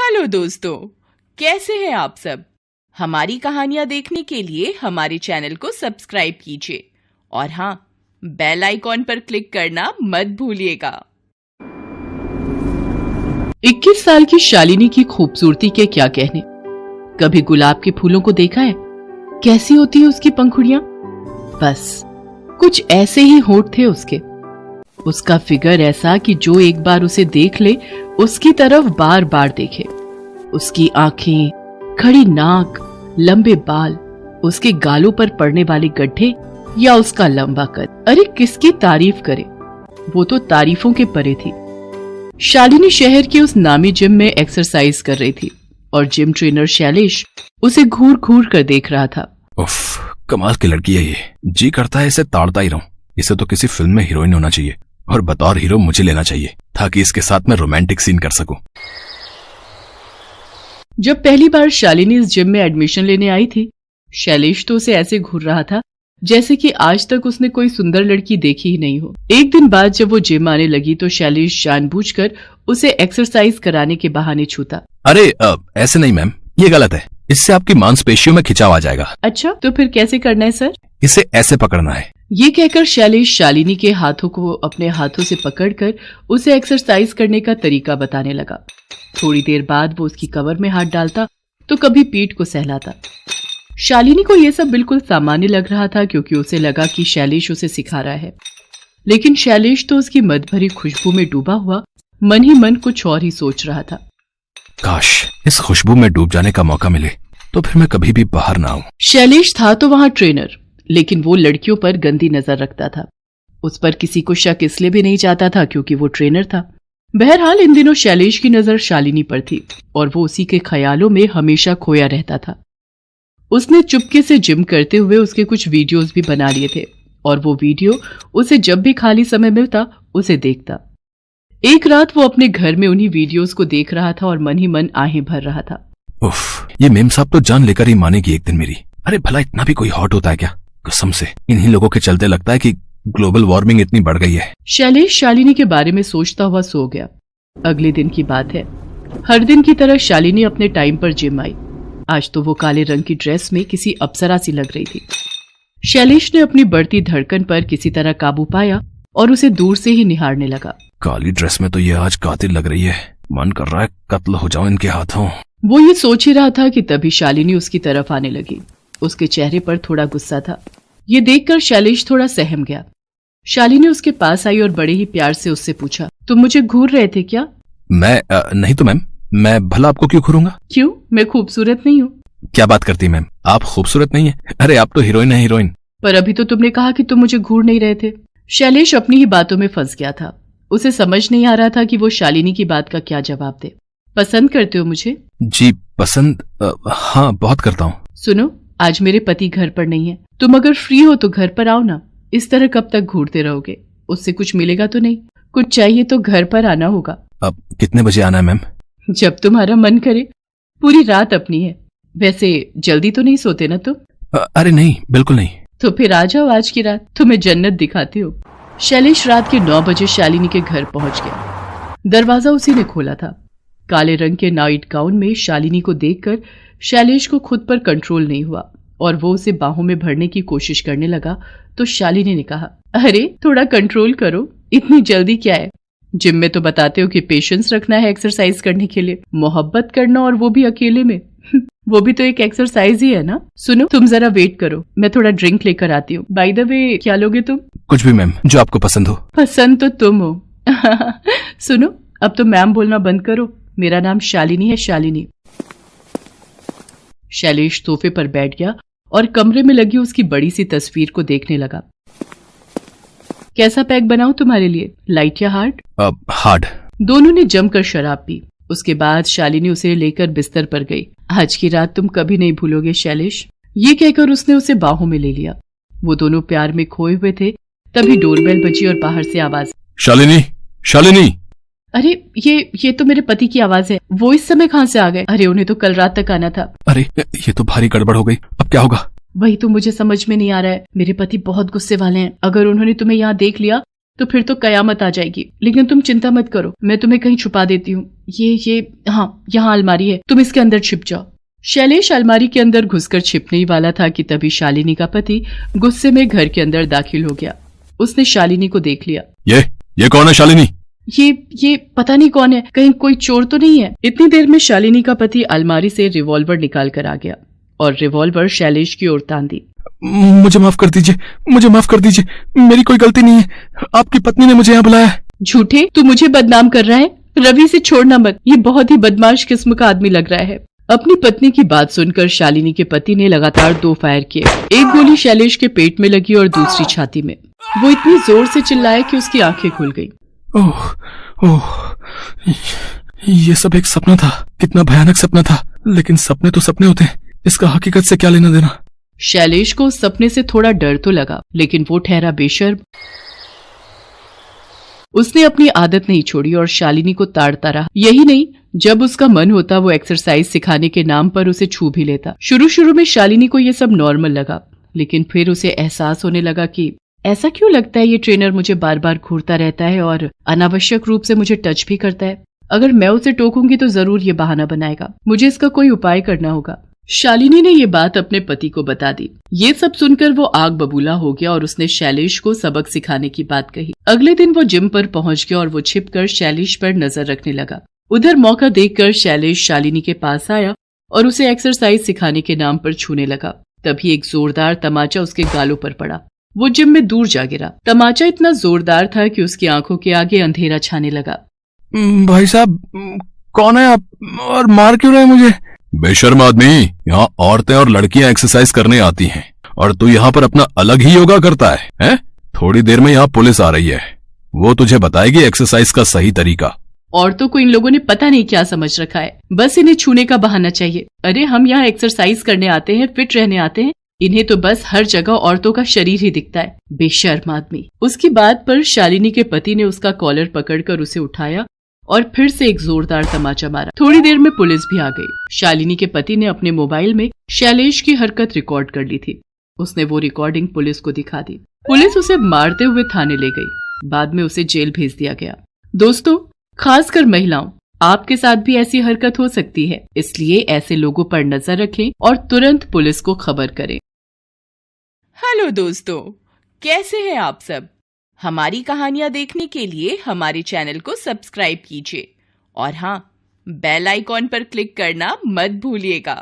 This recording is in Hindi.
हेलो दोस्तों, कैसे हैं आप सब। हमारी कहानियां देखने के लिए हमारे चैनल को सब्सक्राइब कीजिए और हाँ, बेल आइकॉन पर क्लिक करना मत भूलिएगा। 21 साल की शालिनी की खूबसूरती के क्या कहने। कभी गुलाब के फूलों को देखा है? कैसी होती है उसकी पंखुड़ियां? बस कुछ ऐसे ही होंठ थे उसके। उसका फिगर ऐसा कि जो एक बार उसे देख ले उसकी तरफ बार बार देखे। उसकी आंखें, खड़ी नाक, लंबे बाल, उसके गालों पर पड़ने वाले गड्ढे या उसका लंबा कद। अरे किसकी तारीफ करे, वो तो तारीफों के परे थी। शालिनी शहर के उस नामी जिम में एक्सरसाइज कर रही थी और जिम ट्रेनर शैलेश उसे घूर घूर कर देख रहा था। उफ, कमाल की लड़की है ये। जी करता है इसे ताड़ता ही रहूं। इसे तो किसी फिल्म में हीरोइन होना चाहिए और बतौर हीरो मुझे लेना चाहिए ताकि इसके साथ मैं रोमांटिक सीन कर सकूं। जब पहली बार शालिनी इस जिम में एडमिशन लेने आई थी, शैलेश तो उसे ऐसे घूर रहा था जैसे कि आज तक उसने कोई सुंदर लड़की देखी ही नहीं हो। एक दिन बाद जब वो जिम आने लगी तो शैलेश जानबूझकर उसे एक्सरसाइज कराने के बहाने छूता। अरे ऐसे नहीं मैम, ये गलत है। इससे आपकी मांसपेशियों में खिंचाव आ जाएगा। अच्छा, तो फिर कैसे करना है सर? इसे ऐसे पकड़ना है। ये कहकर शैलेश शालिनी के हाथों को अपने हाथों से पकड़कर उसे एक्सरसाइज करने का तरीका बताने लगा। थोड़ी देर बाद वो उसकी कमर में हाथ डालता तो कभी पीठ को सहलाता। शालिनी को यह सब बिल्कुल सामान्य लग रहा था क्योंकि उसे लगा कि शैलेश उसे सिखा रहा है, लेकिन शैलेश तो उसकी मद भरी खुशबू में डूबा हुआ मन ही मन कुछ और ही सोच रहा था। काश इस खुशबू में डूब जाने का मौका मिले तो फिर मैं कभी भी बाहर ना आऊं। शैलेश था तो वहां ट्रेनर, लेकिन वो लड़कियों पर गंदी नजर रखता था। उस पर किसी को शक इसलिए भी नहीं चाहता था क्योंकि वो ट्रेनर था। बहरहाल इन दिनों शैलेश की नजर शालिनी पर थी और वो उसी के ख्यालों में हमेशा खोया रहता था। उसने चुपके से जिम करते हुए उसके कुछ वीडियोस भी बना लिए थे और वो वीडियो उसे जब भी खाली समय मिलता उसे देखता। एक रात वो अपने घर में उन्हीं वीडियोस को देख रहा था और मन ही मन आहें भर रहा था। उफ, ये मेम साहब तो जान लेकर ही मानेगी एक दिन मेरी। अरे भला इतना भी कोई हॉट होता है क्या? कसम से इन्हीं लोगों के चलते लगता है कि ग्लोबल वार्मिंग इतनी बढ़ गई है। शैलेश शालिनी के बारे में सोचता हुआ सो गया। अगले दिन की बात है। हर दिन की तरह शालिनी अपने टाइम पर जिम आई। आज तो वो काले रंग की ड्रेस में किसी अप्सरा सी लग रही थी। शैलेश ने अपनी बढ़ती धड़कन पर किसी तरह काबू पाया और उसे दूर से ही निहारने लगा। काली ड्रेस में तो ये आज कातिल लग रही है। मन कर रहा है कत्ल हो जाओ इनके हाथों। वो ये सोच ही रहा था कि तभी शालिनी उसकी तरफ आने लगी। उसके चेहरे पर थोड़ा गुस्सा था। ये देखकर शैलेश थोड़ा सहम गया। शालिनी उसके पास आई और बड़े ही प्यार से उससे पूछा, तुम मुझे घूर रहे थे क्या? मैं नहीं तो मैम, मैं भला आपको क्यों घूरूंगा? क्यों, मैं खूबसूरत नहीं हूँ? क्या बात करती मैम, आप खूबसूरत नहीं है। अरे आप तो हीरोइन है, हीरोइन। पर अभी तो तुमने कहा कि तुम मुझे घूर नहीं रहे थे। शैलेश अपनी ही बातों में फंस गया था। उसे समझ नहीं आ रहा था कि वो शालिनी की बात का क्या जवाब दे। पसंद करते हो मुझे? जी पसंद, हाँ बहुत करता हूँ। सुनो, आज मेरे पति घर पर नहीं है। तुम अगर फ्री हो तो घर पर आओ ना। इस तरह कब तक घूरते रहोगे? उससे कुछ मिलेगा तो नहीं? कुछ चाहिए तो घर पर आना होगा। अब कितने बजे आना है मैम? जब तुम्हारा मन करे। पूरी रात अपनी है। वैसे जल्दी तो नहीं सोते ना तुम? अरे नहीं, बिल्कुल नहीं। तो फिर आ जाओ आज की रात, तुम्हें जन्नत दिखाती हो। शैलेश रात के 9 बजे शालिनी के घर पहुंच गया। दरवाजा उसी ने खोला था। काले रंग के नाइट गाउन में शालिनी को देखकर शैलेश को खुद पर कंट्रोल नहीं हुआ और वो उसे बाहों में भरने की कोशिश करने लगा तो शालिनी ने कहा, अरे थोड़ा कंट्रोल करो, इतनी जल्दी क्या है? जिम में तो बताते हो कि पेशेंस रखना है एक्सरसाइज करने के लिए। मोहब्बत करना और वो भी अकेले में वो भी तो एक एक्सरसाइज ही है ना। सुनो, तुम जरा वेट करो, मैं थोड़ा ड्रिंक लेकर आती हूँ। बाय द वे, क्या लोगे तुम? कुछ भी मैम, जो आपको पसंद हो। पसंद तो तुम हो। सुनो, अब तो मैम बोलना बंद करो। मेरा नाम शालिनी है, शालिनी। शैलेश सोफे पर बैठ गया और कमरे में लगी उसकी बड़ी सी तस्वीर को देखने लगा। कैसा पैक बनाऊं तुम्हारे लिए, लाइट या हार्ड? हार्ड। दोनों ने जमकर शराब पी। उसके बाद शालिनी उसे लेकर बिस्तर पर गई। आज की रात तुम कभी नहीं भूलोगे शैलेश, ये कहकर उसने उसे बाहों में ले लिया। वो दोनों प्यार में खोए हुए थे। तभी डोरबेल बजी और बाहर से आवाज, शालिनी, शालिनी। अरे ये तो मेरे पति की आवाज है। वो इस समय कहाँ से आ गए? अरे उन्हें तो कल रात तक आना था। अरे ये तो भारी गड़बड़ हो गई, अब क्या होगा? वही तो मुझे समझ में नहीं आ रहा है। मेरे पति बहुत गुस्से वाले हैं। अगर उन्होंने तुम्हें यहाँ देख लिया तो फिर तो कयामत आ जाएगी। लेकिन तुम चिंता मत करो, मैं तुम्हें कहीं छुपा देती हूँ। ये हाँ, यहाँ अलमारी है, तुम इसके अंदर छिप जाओ। शैलेश अलमारी के अंदर घुसकर छिपने ही वाला था कि तभी शालिनी का पति गुस्से में घर के अंदर दाखिल हो गया। उसने शालिनी को देख लिया। ये कौन है शालिनी? ये पता नहीं कौन है, कहीं कोई चोर तो नहीं है। इतनी देर में शालिनी का पति अलमारी से रिवॉल्वर निकाल कर आ गया और रिवॉल्वर शैलेश की ओर तान दी। मुझे माफ कर दीजिए, मुझे माफ कर दीजिए, मेरी कोई गलती नहीं है, आपकी पत्नी ने मुझे यहाँ बुलाया। झूठे, तू मुझे बदनाम कर रहा है। रवि से छोड़ना मत, ये बहुत ही बदमाश किस्म का आदमी लग रहा है। अपनी पत्नी की बात सुनकर शालिनी के पति ने लगातार 2 फायर किए। एक गोली शैलेश के पेट में लगी और दूसरी छाती में। वो इतनी जोर से चिल्लाया कि उसकी आंखें खुल गई। ओह, ये सब एक सपना था। कितना भयानक सपना था, लेकिन सपने तो सपने होते हैं, इसका हकीकत से क्या लेना देना। शैलेश को उस सपने से थोड़ा डर तो लगा, लेकिन वो ठहरा बेशर्म। उसने अपनी आदत नहीं छोड़ी और शालिनी को ताड़ता रहा। यही नहीं, जब उसका मन होता वो एक्सरसाइज सिखाने के नाम पर उसे छू भी लेता। शुरू में शालिनी को ये सब नॉर्मल लगा, लेकिन फिर उसे एहसास होने लगा कि ऐसा क्यों लगता है ये ट्रेनर मुझे बार बार घूरता रहता है और अनावश्यक रूप से मुझे टच भी करता है। अगर मैं उसे टोकूंगी तो जरूर ये बहाना बनाएगा। मुझे इसका कोई उपाय करना होगा। शालिनी ने ये बात अपने पति को बता दी। ये सब सुनकर वो आग बबूला हो गया और उसने शैलेश को सबक सिखाने की बात कही। अगले दिन वो जिम पर पहुंच गया और वो छिपकर शैलेश पर नजर रखने लगा। उधर मौका देखकर शैलेश शालिनी के पास आया और उसे एक्सरसाइज सिखाने के नाम पर छूने लगा। तभी एक जोरदार तमाचा उसके गालों पर पड़ा। वो जिम में दूर जा गिरा। तमाचा इतना जोरदार था कि उसकी आंखों के आगे अंधेरा छाने लगा। भाई साहब, कौन है आप और मार क्यों रहे मुझे? बेशर्म आदमी, यहाँ औरतें और लड़कियां एक्सरसाइज करने आती हैं और तू यहाँ पर अपना अलग ही योगा करता है, हैं? थोड़ी देर में यहाँ पुलिस आ रही है, वो तुझे बताएगी एक्सरसाइज का सही तरीका। औरतों को इन लोगों ने पता नहीं क्या समझ रखा है, बस इन्हें छूने का बहाना चाहिए। अरे हम यहाँ एक्सरसाइज करने आते हैं, फिट रहने आते हैं, इन्हें तो बस हर जगह औरतों का शरीर ही दिखता है। बेशर्म आदमी। उसकी बात पर शालिनी के पति ने उसका कॉलर पकड़कर उसे उठाया और फिर से एक जोरदार तमाचा मारा। थोड़ी देर में पुलिस भी आ गई। शालिनी के पति ने अपने मोबाइल में शैलेश की हरकत रिकॉर्ड कर ली थी। उसने वो रिकॉर्डिंग पुलिस को दिखा दी। पुलिस उसे मारते हुए थाने ले गई। बाद में उसे जेल भेज दिया गया। दोस्तों, खासकर महिलाओं, आपके साथ भी ऐसी हरकत हो सकती है, इसलिए ऐसे लोगों पर नजर रखें और तुरंत पुलिस को खबर करें। हेलो दोस्तों, कैसे हैं आप सब? हमारी कहानियां देखने के लिए हमारे चैनल को सब्सक्राइब कीजिए और हाँ, बेल आइकॉन पर क्लिक करना मत भूलिएगा।